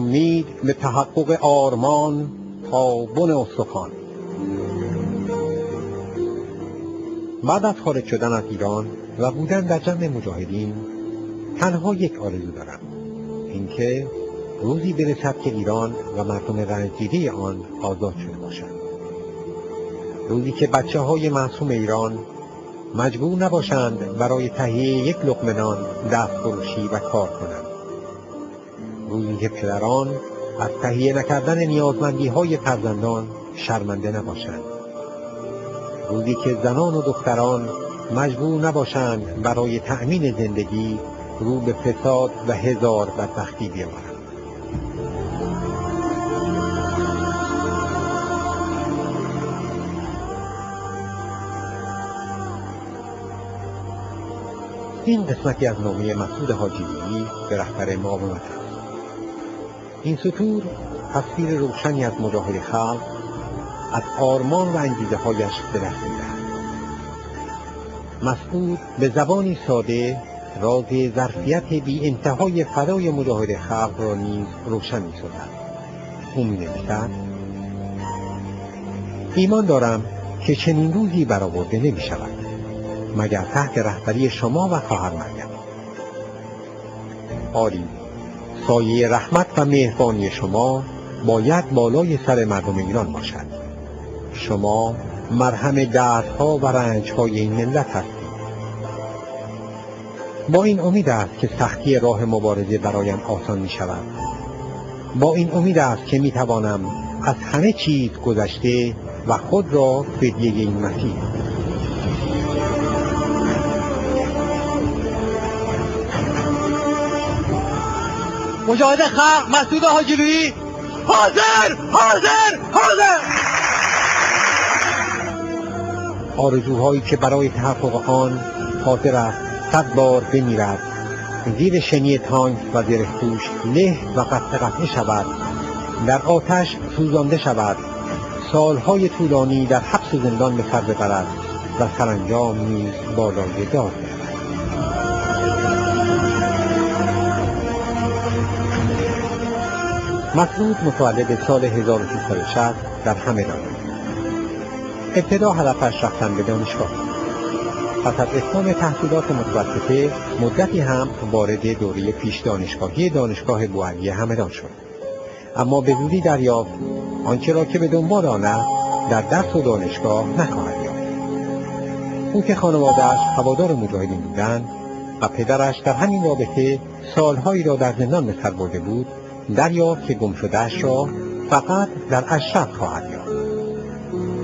امید به تحقق آرمان تا بن استخوان. بعد از خارج شدن از ایران و بودن در جمع مجاهدین تنها یک آرزو دارم، اینکه روزی برسد که ایران و مردم رنجیده آن آزاد شده باشند. روزی که بچه‌های معصوم ایران مجبور نباشند برای تهیه یک لقمه نان دست فروشی و کار کنند. روزی که پدران از تهیه نکردن نیازمندی‌های فرزندان شرمنده نباشند. روزی که زنان و دختران مجبور نباشند برای تأمین زندگی رو به فساد و هزار بدبختی بیاورند. این قسمتی از نامه مسعود حاجی‌لویی به رهبر مقاومت است. این سطور تصویر روشنی از مجاهد خلق، از آرمان و انگیزه‌هایش به دست می‌دهد. مسعود به زبانی ساده راز ظرفیت بی انتهای فدای مجاهد خلق را نیز روشن می‌سازد. او می‌نویسد: ایمان دارم که چنین روزی برآورده نمی‌شود مگر تحت رهبری شما و خواهر مریم. آری، سایه رحمت و مهربانی شما باید بالای سر مردم ایران باشد. شما مرهم دردها و رنجهای این ملت هستید. با این امید است که سختی راه مبارزه برایم آسان می شود. با این امید است که می توانم از همه چیز گذشته و خود را فدیه این مسیر. مجاهد خلق مسعود حاجی‌لویی حاضر حاضر حاضر. آرزوهایی که برای تحقق آن حاضر است 100 بار بمیرد، زیر شنی تانک و زره‌پوش له و قطع شود، در آتش سوزانده شود، سالهای طولانی در حبس و زندان به سر ببرد و سرانجام نیز بالای دار برود. مسعود متولد سال 1360 در همدان. ابتدا هدفش رفتن به دانشگاه. پس از اتمام تحصیلات متوسطه مدتی هم وارد دوره پیش دانشگاهی دانشگاه بوعلی همدان شد. اما به زودی دریافت آنچه را که به دنبال آن است در درس و دانشگاه نخواهد یافت. او که خانواده‌اش هوادار مجاهدین بودند و پدرش در همین رابطه سالهایی را در زندان به سر برده بود، دریافت که گم شده‌اش را فقط در اشرف خواهد یافت.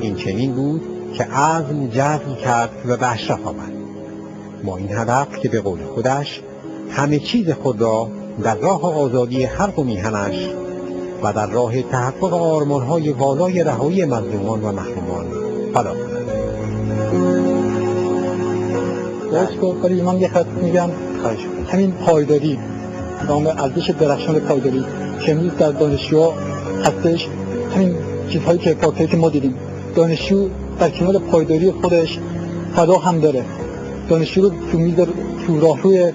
این چنین بود که عزم جزم کرد و به اشرف آمد، با این هدف که به قول خودش همه چیز خود را در راه آزادی خلق و میهنش و در راه تحقق آرمان‌های والای رهایی مظلومان و محرومان فدا کند. ولی من یه خط میگم، همین پایداری، نام ارزش درخشان پایداری که امروز در دانشجوها هستش، همین چیزهایی که پاکایی که ما دیدیم، دانشجو در کنار پایداری خودش فدا هم داره. دانشجو رو تو راهروی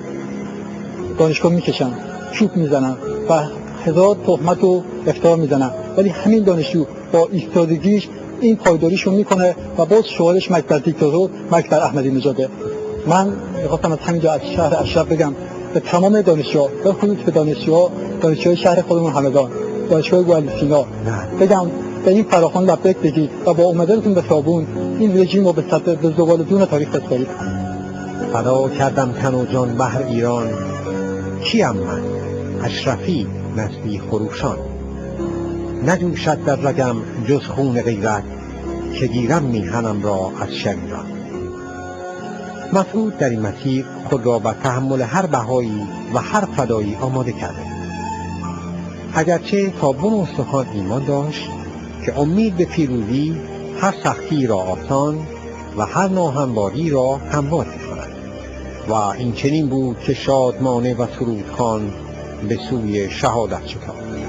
دانشگاه میکشن، چوب میزنن و هزار تهمت و افترا میزنن، ولی همین دانشجو با ایستادگیش این پایداریشو میکنه و باز شعارش مکتب دیکتاتور، مکتب احمدی نژاده. من میخواستم از همینجا از شهر اشرف بگم به تمام دانشجوها، به خصوص به دانشجوهای شهر خودمون همدان، دانشگاه بوعلی سینا، بگم به این فراخوان لبیک بگید و با اومدنتون به خیابون این رژیم رو به زوال تاریخ بسپارید. فدا کردم تن و جان بهر ایران، کیم من اشرفی نسلی خروشان. نجوشد در رگم جز خون غیرت، که گیرم میهنم را از شریران. مسعود در این مسیر خود را بر تحمل هر بهایی و هر فدایی آماده کرده. اگرچه تا بن استخوان ایمان داشت که امید به پیروزی هر سختی را آسان و هر ناهمواری را هموار می‌کند و این چنین بود که شادمانه و سرودخوان به سوی شهادت شتافت.